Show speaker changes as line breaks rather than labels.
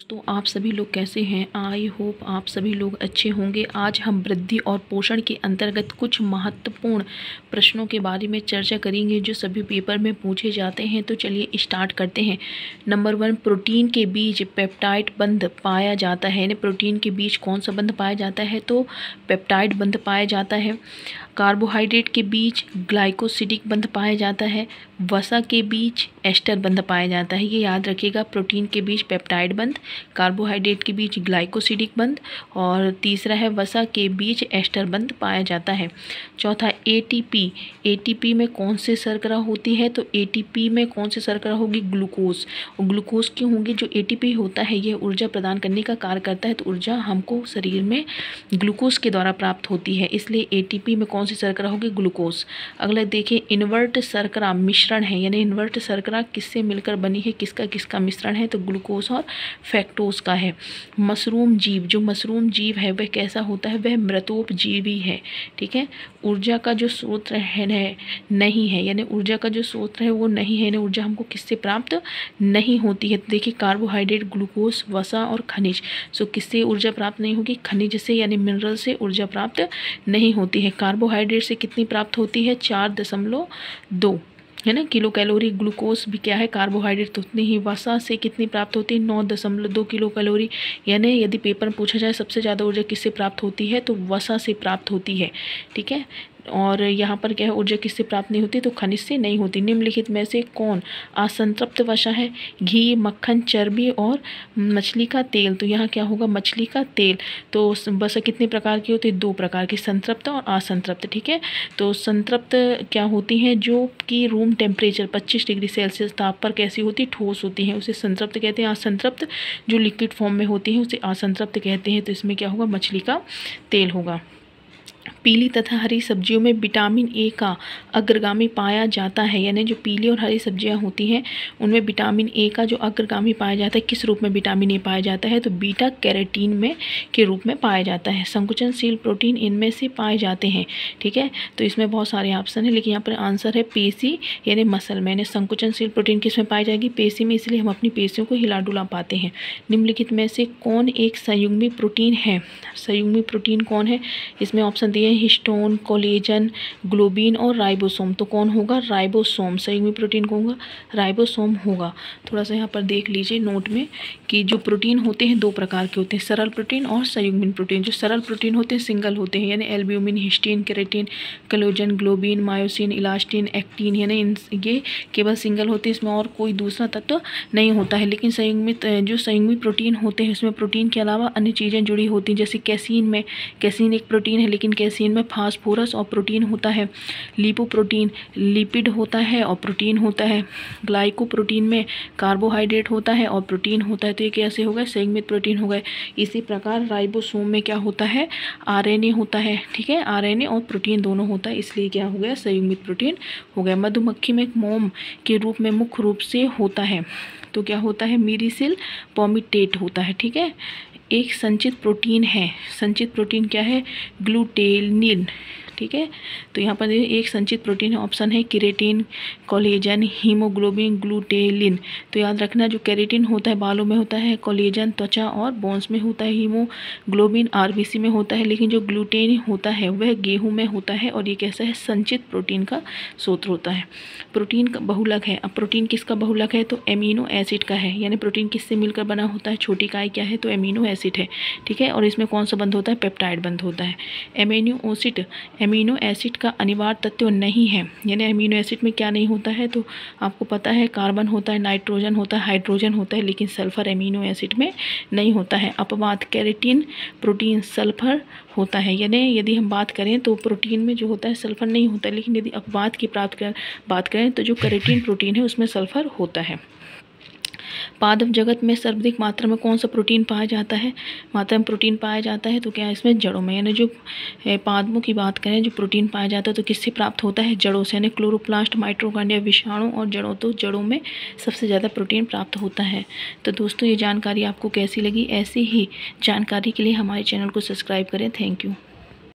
दोस्तों आप सभी लोग कैसे हैं। आई होप आप सभी लोग अच्छे होंगे। आज हम वृद्धि और पोषण के अंतर्गत कुछ महत्वपूर्ण प्रश्नों के बारे में चर्चा करेंगे जो सभी पेपर में पूछे जाते हैं। तो चलिए स्टार्ट करते हैं। नंबर 1, प्रोटीन के बीच पेप्टाइड बंध पाया जाता है। यानी प्रोटीन के बीच कौन सा बंध पाया जाता है, तो पेप्टाइड बंध पाया जाता है। कार्बोहाइड्रेट के बीच ग्लाइकोसिडिक बंध पाया जाता है। वसा के बीच एस्टर बंध पाया जाता है। ये याद रखिएगा, प्रोटीन के बीच पेप्टाइड बंध, कार्बोहाइड्रेट के बीच ग्लाइकोसिडिक बंध, और तीसरा है वसा के बीच एस्टर बंध पाया जाता है। चौथा एटीपी। एटीपी में कौन से शर्करा होती है, तो एटीपी में कौन से शर्करा होगी, ग्लूकोज। और ग्लूकोज क्यों होगी, जो एटीपी होता है यह ऊर्जा प्रदान करने का कार्य करता है। तो ऊर्जा हमको शरीर में ग्लूकोज के द्वारा प्राप्त होती है, इसलिए एटीपी में कौन सी शर्करा होगी, ग्लूकोज। अगला देखिए, इन्वर्ट शर्करा मिश्रण है। यानी इन्वर्ट शर्करा किससे मिलकर बनी है, किसका किसका मिश्रण है, तो ग्लूकोज और फैक्टोज का है। मशरूम जीव, जो मशरूम जीव है वह कैसा होता है, वह मृतोपजीवी है। ठीक है। ऊर्जा का जो स्रोत है नहीं है, यानी ऊर्जा का जो स्रोत है वो नहीं है, यानी ऊर्जा हमको किससे प्राप्त नहीं होती है। तो देखिए, कार्बोहाइड्रेट, ग्लूकोज, वसा और खनिज। सो किससे ऊर्जा प्राप्त नहीं होगी, खनिज से यानी मिनरल से ऊर्जा प्राप्त नहीं होती है। कार्बोहाइड्रेट से कितनी प्राप्त होती है, 4.2 है ना किलो कैलोरी। ग्लूकोज भी क्या है, कार्बोहाइड्रेट, तो उतनी ही। वसा से कितनी प्राप्त होती है, 9.2 किलो कैलोरी। यानी यदि पेपर में पूछा जाए सबसे ज़्यादा ऊर्जा किससे प्राप्त होती है, तो वसा से प्राप्त होती है। ठीक है। और यहाँ पर क्या है, ऊर्जा किससे प्राप्त नहीं होती, तो खनिज से नहीं होती। निम्नलिखित में से कौन असंतृप्त वसा है, घी, मक्खन, चर्बी और मछली का तेल। तो यहाँ क्या होगा, मछली का तेल। तो वसा कितने प्रकार की होती है, 2 प्रकार की, संतृप्त और असंतृप्त। ठीक है। तो संतृप्त क्या होती हैं, जो कि रूम टेम्परेचर 25 डिग्री सेल्सियस ताप पर कैसी होती, ठोस होती हैं, उसे संतृप्त कहते हैं। असंतृप्त जो लिक्विड फॉर्म में होती हैं उसे असंतृप्त कहते हैं। तो इसमें क्या होगा, मछली का तेल होगा। पीली तथा हरी सब्जियों में विटामिन ए का अग्रगामी पाया जाता है। यानी जो पीली और हरी सब्जियां होती हैं उनमें विटामिन ए का जो अग्रगामी पाया जाता है, किस रूप में विटामिन ए पाया जाता है, तो बीटा कैरोटीन में के रूप में पाया जाता है। संकुचनशील प्रोटीन इनमें से पाए जाते हैं। ठीक है। तो इसमें बहुत सारे ऑप्शन है, लेकिन यहाँ पर आंसर है पेशी यानी मसल में। संकुचनशील प्रोटीन किस में पाई जाएगी, पेशी में, इसलिए हम अपनी पेशियों को हिला डुला पाते हैं। निम्नलिखित में से कौन एक संयुग्मी प्रोटीन है, संयुग्मी प्रोटीन कौन है, इसमें ऑप्शन दिए हिस्टोन, कोलेजन, ग्लोबिन और राइबोसोम। तो कौन होगा, राइबोसोम। संयुग्मी प्रोटीन कौन होगा, राइबोसोम होगा। थोड़ा सा यहाँ पर देख लीजिए नोट में कि जो प्रोटीन होते हैं 2 प्रकार के होते हैं, सरल प्रोटीन और संयुग्मित प्रोटीन। जो सरल प्रोटीन होते हैं सिंगल होते हैं, यानी albumin, histone, keratin, collagen, globin, myosin, elastin, actin, यानी ये केवल सिंगल होते हैं, इसमें और कोई दूसरा तत्व नहीं होता है। लेकिन संयुग्मित जो संयुग्मित प्रोटीन होते हैं उसमें प्रोटीन के अलावा अन्य चीज़ें जुड़ी होती हैं। जैसे कैसीन में, कैसीन एक प्रोटीन है लेकिन कैसीन में फास्फोरस और प्रोटीन होता है। लिपोप्रोटीन लिपिड होता है और प्रोटीन होता है। ग्लाइकोप्रोटीन में कार्बोहाइड्रेट होता है और प्रोटीन होता है। तो ये कैसे हो गए, संयुग्मित प्रोटीन हो गए। इसी प्रकार राइबोसोम में क्या होता है, आरएनए होता है। ठीक है, आरएनए और प्रोटीन दोनों होता है, इसलिए क्या हो गया, संयुग्मित प्रोटीन हो गया। मधुमक्खी में एक मोम के रूप में मुख्य रूप से होता है, तो क्या होता है, मीरिसिल पोमिटेट होता है। ठीक है। एक संचित प्रोटीन है, संचित प्रोटीन क्या है, ग्लूटेनिन। ठीक है। तो यहाँ पर एक संचित प्रोटीन है, ऑप्शन है केराटिन, कोलेजन, हीमोग्लोबिन, ग्लूटेलिन। तो याद रखना, जो केराटिन होता है बालों में होता है, कोलेजन त्वचा और बोन्स में होता है, हीमोग्लोबिन आरबीसी में होता है, लेकिन जो ग्लूटेन होता है वह गेहूं में होता है। और ये कैसा है, संचित प्रोटीन का स्रोत होता है। प्रोटीन का बहुलक है। अब प्रोटीन किसका बहुलक है, तो एमिनो एसिड का है। यानी प्रोटीन किससे मिलकर बना होता है, छोटी इकाई क्या है, तो एमिनो एसिड है। ठीक है। और इसमें कौन सा बंध होता है, पेप्टाइड बंध होता है। अमीनो एसिड का अनिवार्य तत्व नहीं है। यानी अमीनो एसिड में क्या नहीं होता है, तो आपको पता है कार्बन होता है, नाइट्रोजन होता है, हाइड्रोजन होता है, लेकिन सल्फर अमीनो एसिड में नहीं होता है। अपवाद, केराटिन प्रोटीन सल्फर होता है। यानी यदि हम बात करें तो प्रोटीन में जो होता है सल्फर नहीं होता है, लेकिन यदि अपवाद की बात करें तो जो केराटिन प्रोटीन है उसमें सल्फर होता है। पादप जगत में सर्वाधिक मात्रा में कौन सा प्रोटीन पाया जाता है, मात्रा में प्रोटीन पाया जाता है, तो क्या इसमें जड़ों में। यानी जो पादपों की बात करें, जो प्रोटीन पाया जाता है तो किससे प्राप्त होता है, जड़ों से। यानी क्लोरोप्लास्ट, माइटोकॉन्ड्रिया, विषाणु और जड़ों, तो जड़ों में सबसे ज़्यादा प्रोटीन प्राप्त होता है। तो दोस्तों ये जानकारी आपको कैसी लगी, ऐसी ही जानकारी के लिए हमारे चैनल को सब्सक्राइब करें। Thank you.